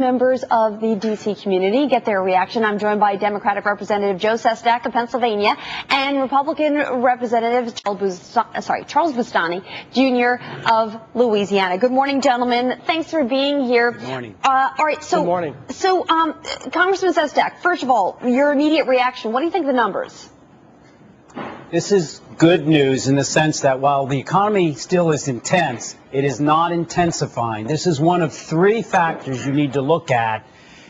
Members of the D.C. community get their reaction. I'm joined by Democratic Representative Joe Sestak of Pennsylvania and Republican Representative Charles Bustani Jr. of Louisiana. Good morning, gentlemen. Thanks for being here. Good morning. All right. So, good morning. So, Congressman Sestak, first of all, your immediate reaction. What do you think of the numbers? This is good news in the sense that while the economy still is intense, it is not intensifying. This is one of three factors you need to look at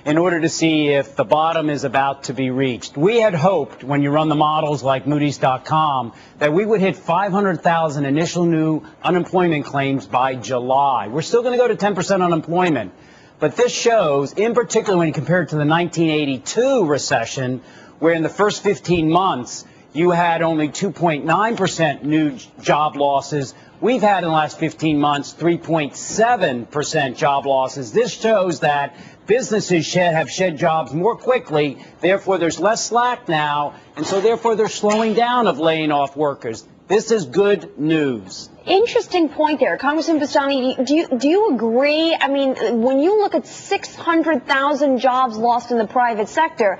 in order to see if the bottom is about to be reached. We had hoped, when you run the models like Moody's.com, that we would hit 500,000 initial new unemployment claims by July. We're still going to go to 10% unemployment. But this shows, in particular when you compare it to the 1982 recession, where in the first 15 months, you had only 2.9% new job losses. We've had in the last 15 months 3.7% job losses. This shows that businesses have shed jobs more quickly. Therefore, there's less slack now. And so, therefore, they're slowing down of laying off workers. This is good news. Interesting point there. Congressman Bustani, do you agree? I mean, when you look at 600,000 jobs lost in the private sector,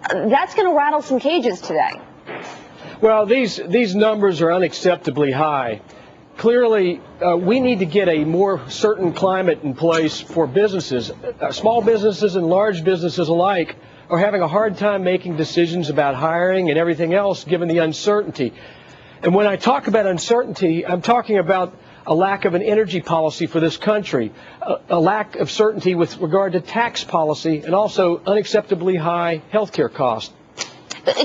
that's going to rattle some cages today. Well, these numbers are unacceptably high. Clearly, we need to get a more certain climate in place for businesses. Small businesses and large businesses alike are having a hard time making decisions about hiring and everything else given the uncertainty. And when I talk about uncertainty, I'm talking about a lack of an energy policy for this country, a lack of certainty with regard to tax policy, and also unacceptably high health care costs.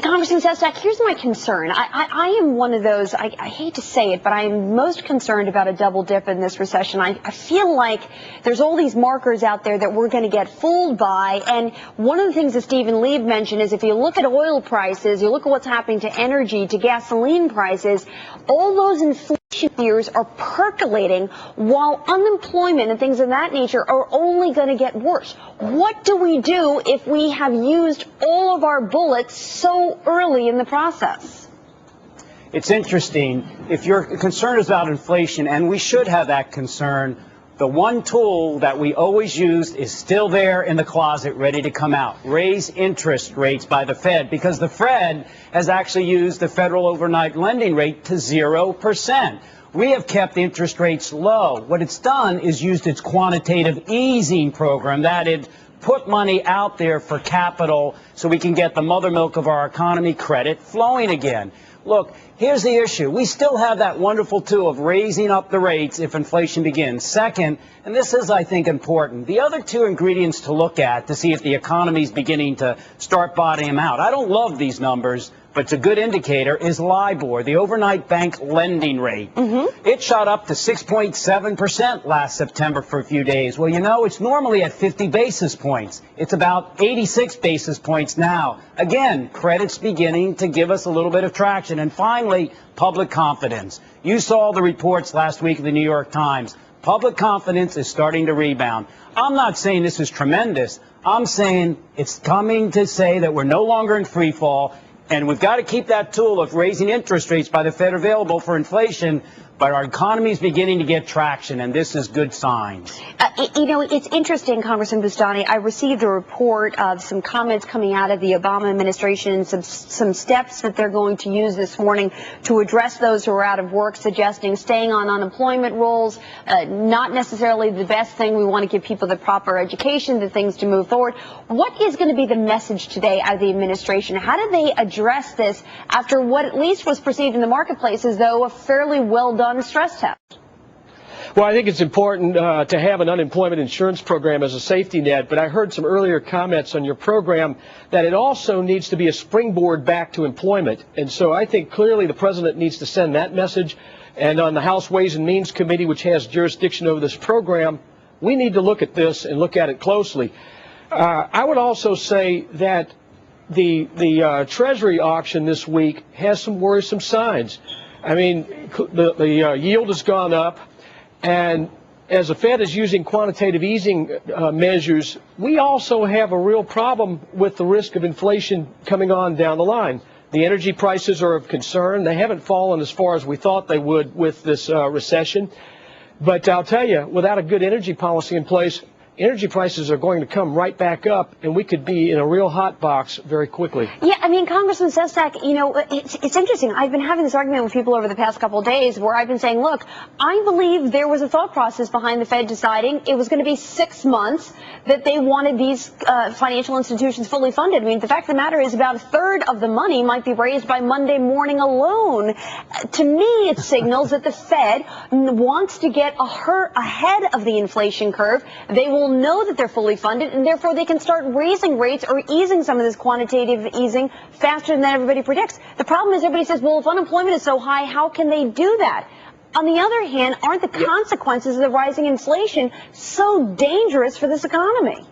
Congressman Sestak, here's my concern. I am one of those, I hate to say it, but I am most concerned about a double dip in this recession. I feel like there's all these markers out there that we're going to get fooled by. And one of the things that Stephen Lieb mentioned is if you look at oil prices, you look at what's happening to energy, to gasoline prices, all those inflation fears are percolating while unemployment and things of that nature are only going to get worse. What do we do if we have used all of our bullets so early in the process? It's interesting. If your concern is about inflation, and we should have that concern, the one tool that we always used is still there in the closet, ready to come out. Raise interest rates by the Fed, because the Fed has actually used the federal overnight lending rate to 0%. We have kept interest rates low. What it's done is used its quantitative easing program, that it put money out there for capital so we can get the mother milk of our economy, credit, flowing again. Look, here's the issue. We still have that wonderful tool of raising up the rates if inflation begins. Second, and this is, I think, important, the other two ingredients to look at to see if the economy is beginning to start bottoming out. I don't love these numbers, but it's a good indicator, is LIBOR, the overnight bank lending rate. It shot up to 6.7% last September for a few days. Well, you know, it's normally at 50 basis points. It's about 86 basis points now. Again, credit's beginning to give us a little bit of traction. And finally, public confidence. You saw the reports last week in the New York Times. Public confidence is starting to rebound. I'm not saying this is tremendous. I'm saying it's coming to say that we're no longer in free fall. And we've got to keep that tool of raising interest rates by the Fed available for inflation. But our economy is beginning to get traction, and this is good signs. You know, it's interesting, Congressman Bustani. I received a report of some comments coming out of the Obama administration, some steps that they're going to use this morning to address those who are out of work, suggesting staying on unemployment rolls, not necessarily the best thing. We want to give people the proper education, the things to move forward. What is going to be the message today out of the administration? How do they address this after what at least was perceived in the marketplace as though a fairly well-done stress test? Well, I think it's important to have an unemployment insurance program as a safety net, but I heard some earlier comments on your program that it also needs to be a springboard back to employment. And so I think clearly the president needs to send that message. And on the House Ways and Means Committee, which has jurisdiction over this program, we need to look at this and look at it closely. I would also say that the Treasury auction this week has some worrisome signs. I mean, the yield has gone up, and as the Fed is using quantitative easing measures, we also have a real problem with the risk of inflation coming on down the line. The energy prices are of concern. They haven't fallen as far as we thought they would with this recession. But I'll tell you, without a good energy policy in place, energy prices are going to come right back up, and we could be in a real hot box very quickly. Yeah, I mean, Congressman Sestak, you know, it's interesting. I've been having this argument with people over the past couple of days where I've been saying, look, I believe there was a thought process behind the Fed deciding it was going to be 6 months that they wanted these financial institutions fully funded. I mean, the fact of the matter is about a third of the money might be raised by Monday morning alone. To me, it signals that the Fed wants to get ahead of the inflation curve. They will know that they're fully funded, and therefore they can start raising rates or easing some of this quantitative easing faster than everybody predicts. The problem is everybody says, well, if unemployment is so high, how can they do that? On the other hand, aren't the consequences of the rising inflation so dangerous for this economy?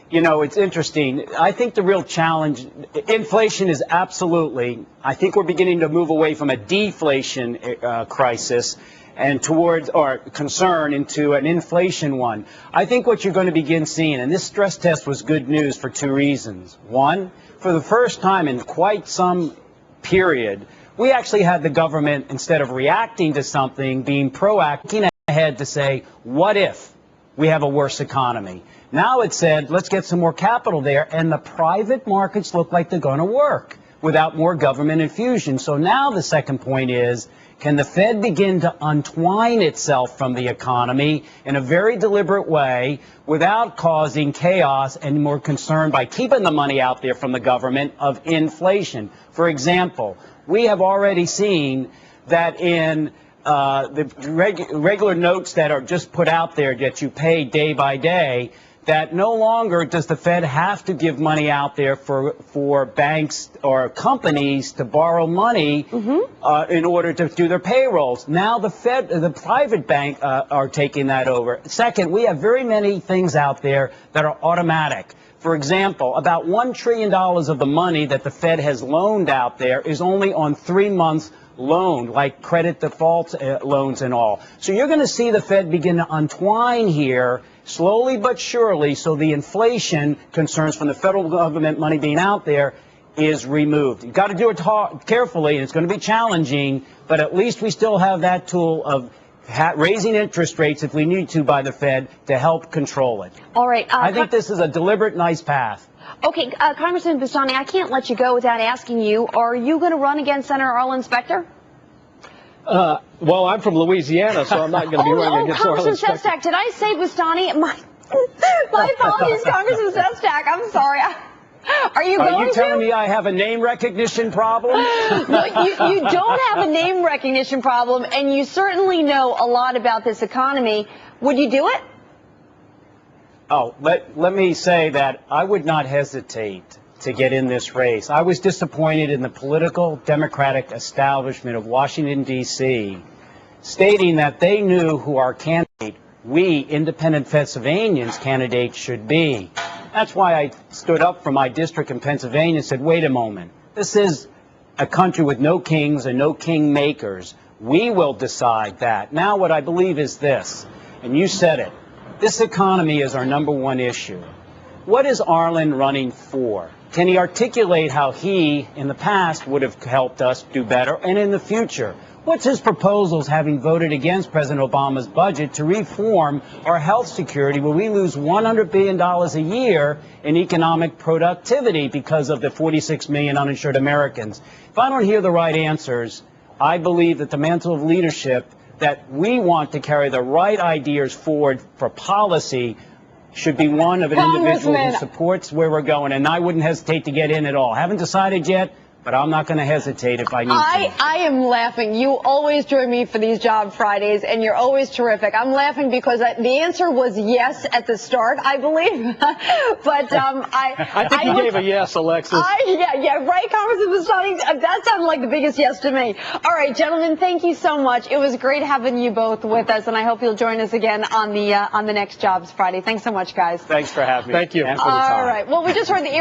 You know, it's interesting. I think the real challenge, inflation is absolutely, I think we're beginning to move away from a deflation crisis and towards, or concern, into an inflation one. I think what you're going to begin seeing, and this stress test was good news for 2 reasons. One, for the first time in quite some period, we actually had the government, instead of reacting to something, being proactive, looking ahead to say, what if we have a worse economy? Now it said, let's get some more capital there, and the private markets look like they're going to work without more government infusion. So now the second point is, can the Fed begin to untwine itself from the economy in a very deliberate way without causing chaos and more concern by keeping the money out there from the government of inflation? For example, we have already seen that in the regular notes that are just put out there that you pay day by day, that no longer does the Fed have to give money out there for banks or companies to borrow money in order to do their payrolls. Now the private bank are taking that over. Second, we have very many things out there that are automatic. For example, about $1 trillion of the money that the Fed has loaned out there is only on 3 months loan, like credit default loans and all. So you're going to see the Fed begin to untwine here slowly but surely, so the inflation concerns from the federal government money being out there is removed. You've got to do it carefully, and it's going to be challenging, but at least we still have that tool of raising interest rates if we need to by the Fed to help control it. All right. I think this is a deliberate, nice path. Okay, Congressman Bastani, I can't let you go without asking you, are you going to run against Senator Arlen Specter? Well, I'm from Louisiana, so I'm not going to be running against Arlen Congressman Specter. Sestak, did I say Bastani? My apologies, Congressman Sestak. I'm sorry. Are you going to? Are you telling me I have a name recognition problem? No, you don't have a name recognition problem, and you certainly know a lot about this economy. Would you do it? Oh, let me say that I would not hesitate to get in this race. I was disappointed in the political Democratic establishment of Washington, D.C., stating that they knew who our candidate, we independent Pennsylvanians candidate, should be. That's why I stood up for my district in Pennsylvania and said, wait a moment, this is a country with no kings and no king makers. We will decide that. Now what I believe is this, and you said it, this economy is our #1 issue. What is Arlen running for? Can he articulate how he, in the past, would have helped us do better, and in the future? What's his proposals, having voted against President Obama's budget, to reform our health security, where we lose $100 billion a year in economic productivity because of the 46 million uninsured Americans? If I don't hear the right answers, I believe that the mantle of leadership, that we want to carry the right ideas forward for policy, should be one of an individual who supports where we're going, and I wouldn't hesitate to get in at all. Haven't decided yet, but I'm not going to hesitate if I need to. I am laughing. You always join me for these Job Fridays, and you're always terrific. I'm laughing because the answer was yes at the start, I believe. But I think you gave a yes, Alexis. Yeah, right, Congressman Sestak. That sounded like the biggest yes to me. All right, gentlemen, thank you so much. It was great having you both with us, and I hope you'll join us again on the next Jobs Friday. Thanks so much, guys. Thanks for having me. Thank you. And for the time. All right. Well, we just heard the